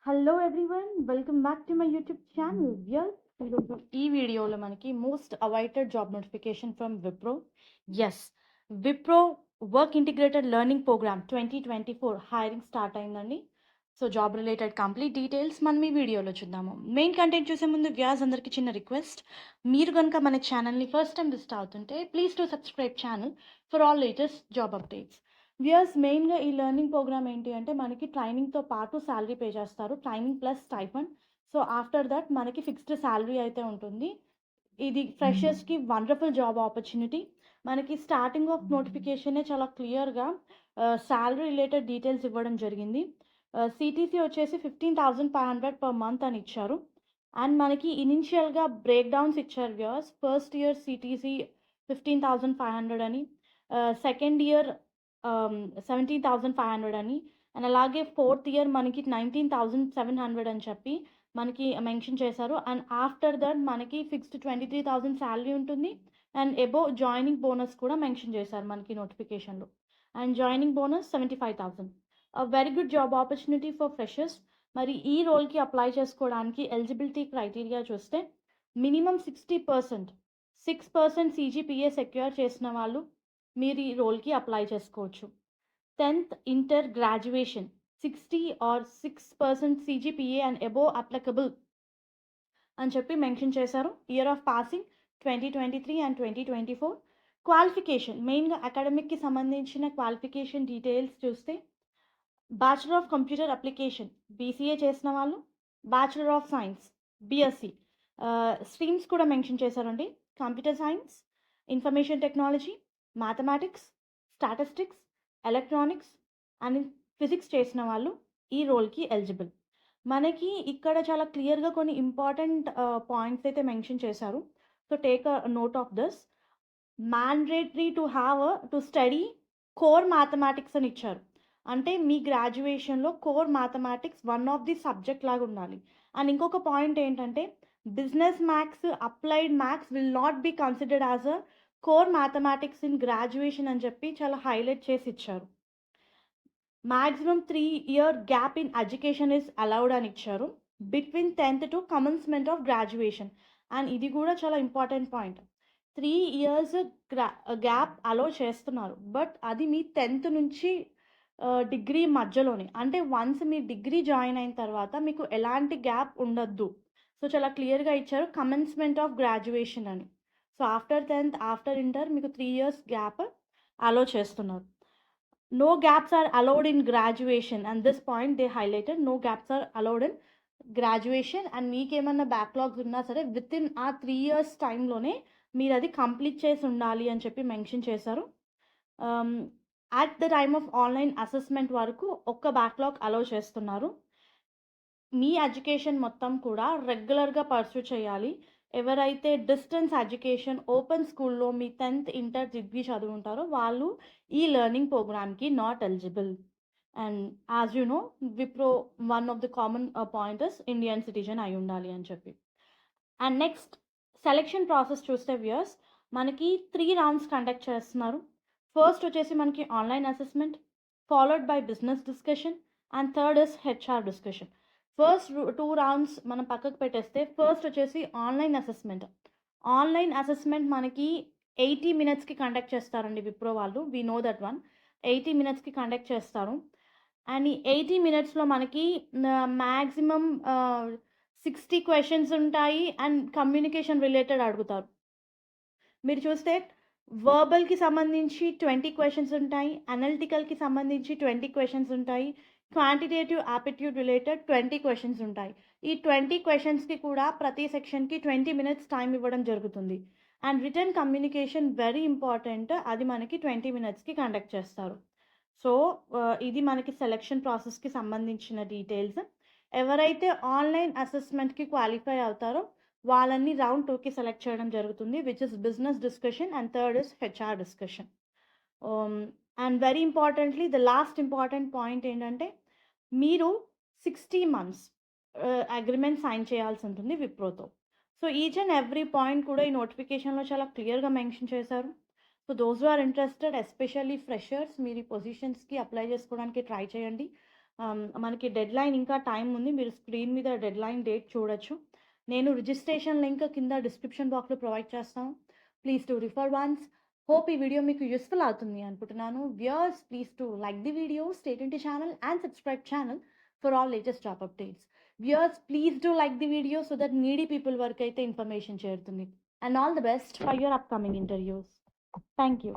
Hello everyone, welcome back to my YouTube channel. ఈరోజు ఈ వీడియోలో మనకి most awaited job notification from Wipro. Yes, Wipro work integrated learning program 2024 hiring start అయిందండి. So job related complete details మనం ఈ వీడియోలో చూద్దాము. మెయిన్ కంటెంట్ చూసే ముందు వ్యాస్ అందరికీ చిన్న రిక్వెస్ట్, మీరు కనుక మన ఛానల్ని ఫస్ట్ టైం విజిట్ అవుతుంటే please to subscribe channel for all latest job updates. Viewers, మెయిన్గా ఈ లెర్నింగ్ ప్రోగ్రామ్ ఏంటి అంటే మనకి ట్రైనింగ్తో పాటు శాలరీ పే చేస్తారు, training plus stipend. So after that మనకి ఫిక్స్డ్ శాలరీ అయితే ఉంటుంది. ఇది ఫ్రెషర్స్కి వండర్ఫుల్ జాబ్ ఆపర్చునిటీ. మనకి స్టార్టింగ్ ఆఫ్ నోటిఫికేషనే చాలా క్లియర్గా శాలరీ రిలేటెడ్ డీటెయిల్స్ ఇవ్వడం జరిగింది. సిటీసీ వచ్చేసి 15,500 పర్ మంత్ అని ఇచ్చారు. అండ్ మనకి ఇనిషియల్గా బ్రేక్ డౌన్స్ ఇచ్చారు వ్యూయర్స్. ఫస్ట్ ఇయర్ సిటీసీ 15,500 అని, సెకండ్ ఇయర్ 17,500 అని, అండ్ అలాగే ఫోర్త్ ఇయర్ మనకి 19,700 అని చెప్పి మనకి మెన్షన్ చేశారు. అండ్ ఆఫ్టర్ దట్ మనకి ఫిక్స్డ్ 23,000 శాలరీ ఉంటుంది. అండ్ ఎబో జాయినింగ్ బోనస్ కూడా మెన్షన్ చేశారు మనకి నోటిఫికేషన్లో. And joining bonus 75,000. Very good job opportunity for freshers. మరి ఈ రోల్కి అప్లై చేసుకోవడానికి ఎలిజిబిలిటీ క్రైటీరియా చూస్తే మినిమం 6% CGPA సెక్యూర్ చేసిన వాళ్ళు మీరు ఈ రోల్కి అప్లై చేసుకోవచ్చు. 10th inter graduation 60 or 6% CGPA and above applicable అని చెప్పి మెన్షన్ చేశారు. Year of passing 2023 and 2024. Qualification మెయిన్గా అకాడమిక్కి సంబంధించిన క్వాలిఫికేషన్ డీటెయిల్స్ చూస్తే bachelor of computer application BCA చేసిన వాళ్ళు, bachelor of science BSc. Streams కూడా మెన్షన్ చేశారండి. Computer science, information technology, mathematics, statistics, electronics and physics చేసిన వాళ్ళు ఈ రోల్కి ఎలిజిబుల్. మనకి ఇక్కడ చాలా క్లియర్గా కొన్ని ఇంపార్టెంట్ పాయింట్స్ అయితే మెన్షన్ చేశారు. So take a note of this. Mandatory to study core mathematics అని ఇచ్చారు. అంటే మీ గ్రాడ్యుయేషన్లో core mathematics one of the subject లాగా ఉండాలి. అండ్ ఇంకొక పాయింట్ ఏంటంటే business maths, applied maths will not be considered as a core mathematics in graduation అని చెప్పి చాలా హైలైట్ చేసి ఇచ్చారు. Maximum 3-year gap in education is allowed అని ఇచ్చారు between 10th to commencement of graduation. And ఇది కూడా చాలా important point. 3 years gap allow చేస్తున్నారు, బట్ అది మీ 10th నుంచి డిగ్రీ మధ్యలోనే. అంటే వన్స్ మీ డిగ్రీ జాయిన్ అయిన తర్వాత మీకు ఎలాంటి గ్యాప్ ఉండొద్దు. సో చాలా క్లియర్గా ఇచ్చారు కమెన్స్మెంట్ ఆఫ్ గ్రాడ్యుయేషన్ అని. So after 10th, after inter మీకు 3 years గ్యాప్ అలౌ చేస్తున్నారు. No gaps are allowed in graduation, and this point they highlighted, no gaps are allowed in graduation. And మీకేమన్నా backlogs ఉన్నా సరే with in ఆ 3 years టైంలోనే మీరు అది కంప్లీట్ చేసి ఉండాలి అని చెప్పి మెన్షన్ చేశారు. At the time of online assessment వరకు ఒక్క బ్యాక్లాగ్ అలౌ చేస్తున్నారు. మీ ఎడ్యుకేషన్ మొత్తం కూడా రెగ్యులర్గా పర్సూ చేయాలి. ఎవరైతే డిస్టెన్స్ ఎడ్యుకేషన్ ఓపెన్ స్కూల్లో మీ 10th ఇంటర్ డిగ్రీ చదువుంటారో వాళ్ళు ఈ లెర్నింగ్ ప్రోగ్రామ్కి not eligible. And as you know, Wipro one of the common pointers Indian citizen అయి ఉండాలి అని చెప్పి. అండ్ నెక్స్ట్ సెలెక్షన్ ప్రాసెస్ చూస్తే వ్యూయర్స్ మనకి 3 rounds కండక్ట్ చేస్తున్నారు. ఫస్ట్ వచ్చేసి మనకి online assessment, followed by business discussion, and third is HR discussion. First 2 rounds మనం పక్కకు పెట్టేస్తే ఫస్ట్ వచ్చేసి ఆన్లైన్ అసెస్మెంట్. ఆన్లైన్ అసెస్మెంట్ మనకి 80 minutesకి కండక్ట్ చేస్తారండి విప్రో వాళ్ళు. We know that one. 80 minutesకి కండక్ట్ చేస్తారు. అండ్ ఈ 80 minutesలో మనకి మ్యాక్సిమం 60 questions ఉంటాయి. అండ్ కమ్యూనికేషన్ రిలేటెడ్ అడుగుతారు. మీరు చూస్తే వర్బల్కి సంబంధించి 20 questions ఉంటాయి, అనలిటికల్కి సంబంధించి 20 questions ఉంటాయి, క్వాంటిటేటివ్ ఆప్టిట్యూడ్ రిలేటెడ్ 20 questions ఉంటాయి. ఈ 20 questionస్కి కూడా ప్రతి సెక్షన్కి 20 minutes టైం ఇవ్వడం జరుగుతుంది. And return communication very important, అది మనకి 20 minutesకి కండక్ట్ చేస్తారు. సో ఇది మనకి సెలెక్షన్ ప్రాసెస్కి సంబంధించిన డీటెయిల్స్. ఎవరైతే ఆన్లైన్ అసెస్మెంట్కి క్వాలిఫై అవుతారో వాళ్ళని రౌండ్ 2కి సెలెక్ట్ చేయడం జరుగుతుంది, which is business discussion and third is HR discussion. And very importantly the last important point ఏంటంటే మీరు 60 months అగ్రిమెంట్ సైన్ చేయాల్సి ఉంటుంది విప్రోతో. So each and every point కూడా ఈ నోటిఫికేషన్లో చాలా క్లియర్గా మెన్షన్ చేశారు. So those who are interested, especially freshers, మీరు ఈ పొజిషన్స్కి అప్లై చేసుకోవడానికి ట్రై చేయండి. మనకి డెడ్‌లైన్ ఇంకా టైం ఉంది. మీరు స్క్రీన్ మీద డెడ్‌లైన్ డేట్ చూడొచ్చు. నేను రిజిస్ట్రేషన్ లింక్ కింద డిస్క్రిప్షన్ బాక్స్‌లో ప్రొవైడ్ చేస్తాను. Please to refer once. Hope ఈ వీడియో మీకు యూజ్‌ఫుల్ అవుతుంది అనుకుంటున్నాను. Viewers please to like the video, stay tuned to channel and subscribe channel for all latest job updates. Viewers please do like the video so that needy people వరకు అయితే information చేరుతుంది. And all the best for your upcoming interviews. Thank you.